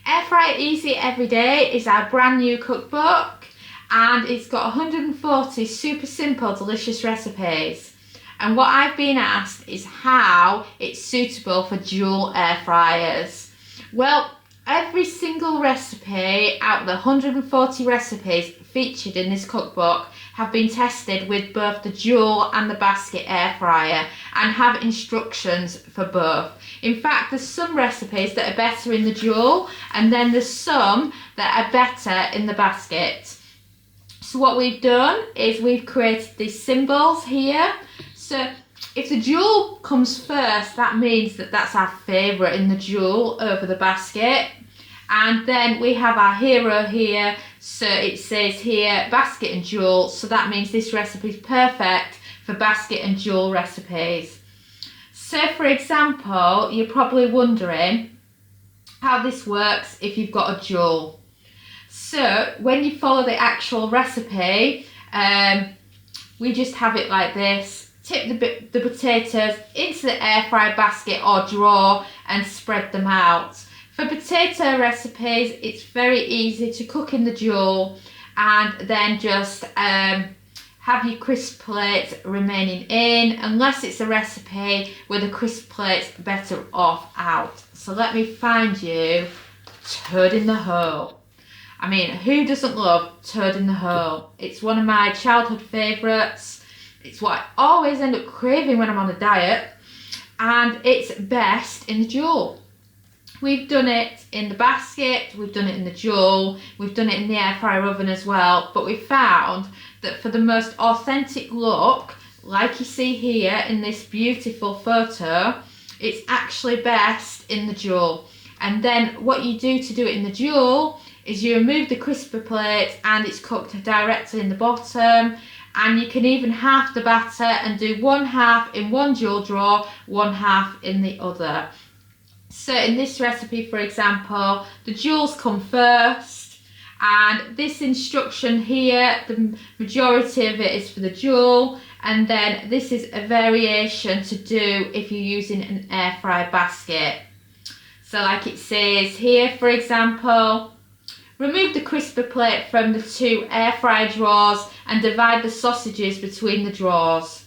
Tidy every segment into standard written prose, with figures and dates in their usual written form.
Air Fry Easy Every Day is our brand new cookbook, and it's got 140 super simple, delicious recipes. And what I've been asked is how it's suitable for dual air fryers. Well, every single recipe out of the 140 recipes featured in this cookbook have been tested with both the dual and the basket air fryer and have instructions for both. In fact, there's some recipes that are better in the dual, and then there's some that are better in the basket. So what we've done is we've created these symbols here. So if the dual comes first, that means that that's our favourite in the dual over the basket. And then we have our hero here, so it says here basket and dual, so that means this recipe is perfect for basket and dual recipes. So for example, you're probably wondering how this works if you've got a dual. So when you follow the actual recipe, we just have it like this. Tip the potatoes into the air fry basket or drawer and spread them out. For potato recipes, it's very easy to cook in the dual and then just have your crisp plates remaining in, unless it's a recipe where the crisp plates are better off out. So let me find you Toad in the Hole. I mean, who doesn't love Toad in the Hole? It's one of my childhood favourites. It's what I always end up craving when I'm on a diet, and it's best in the dual. We've done it in the basket, we've done it in the dual, we've done it in the air fryer oven as well, but we found that for the most authentic look, like you see here in this beautiful photo, it's actually best in the dual. And then what you do to do it in the dual is you remove the crisper plate and it's cooked directly in the bottom, and you can even half the batter and do one half in one dual drawer, one half in the other. So in this recipe, for example, the duals come first, and this instruction here, the majority of it is for the dual, and then this is a variation to do if you're using an air fry basket. So like it says here, for example, remove the crisper plate from the two air fry drawers and divide the sausages between the drawers,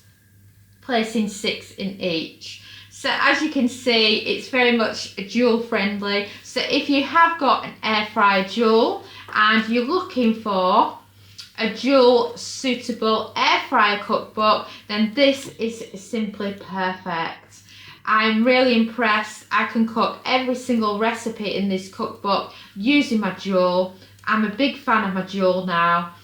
placing 6 in each. So as you can see, it's very much dual friendly. So if you have got an air fryer dual and you're looking for a dual suitable air fryer cookbook, then this is simply perfect. I'm really impressed. I can cook every single recipe in this cookbook using my dual. I'm a big fan of my dual now,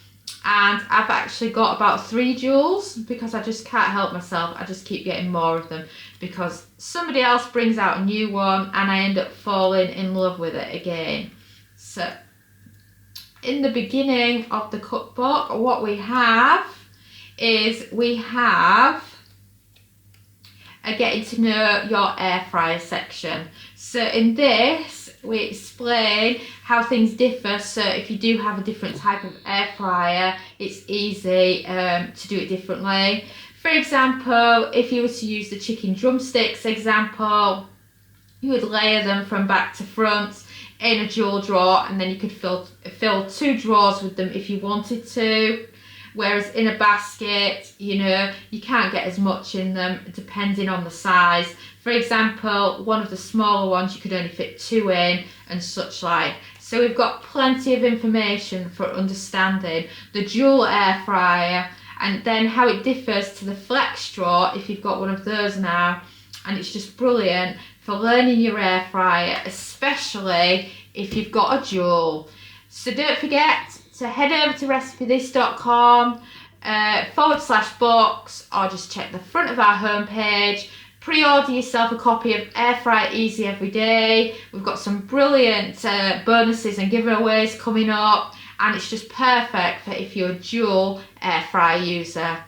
and I've actually got about 3 duals because I just can't help myself. I just keep getting more of them because somebody else brings out a new one and I end up falling in love with it again. So in the beginning of the cookbook, what we have is we have a getting to know your air fryer section. So in this we explain how things differ, so if you do have a different type of air fryer, it's easy to do it differently. For example, if you were to use the chicken drumsticks example, you would layer them from back to front in a dual drawer, and then you could fill 2 drawers with them if you wanted to. Whereas in a basket, you know, you can't get as much in them depending on the size. For example, one of the smaller ones you could only fit 2 in and such like. So we've got plenty of information for understanding the dual air fryer, and then how it differs to the flex drawer if you've got one of those now. And it's just brilliant for learning your air fryer, especially if you've got a dual. So don't forget to head over to recipethis.com /books, or just check the front of our homepage. Pre-order yourself a copy of Air Fry Easy Every Day. We've got some brilliant bonuses and giveaways coming up, and it's just perfect for if you're a dual air fryer user.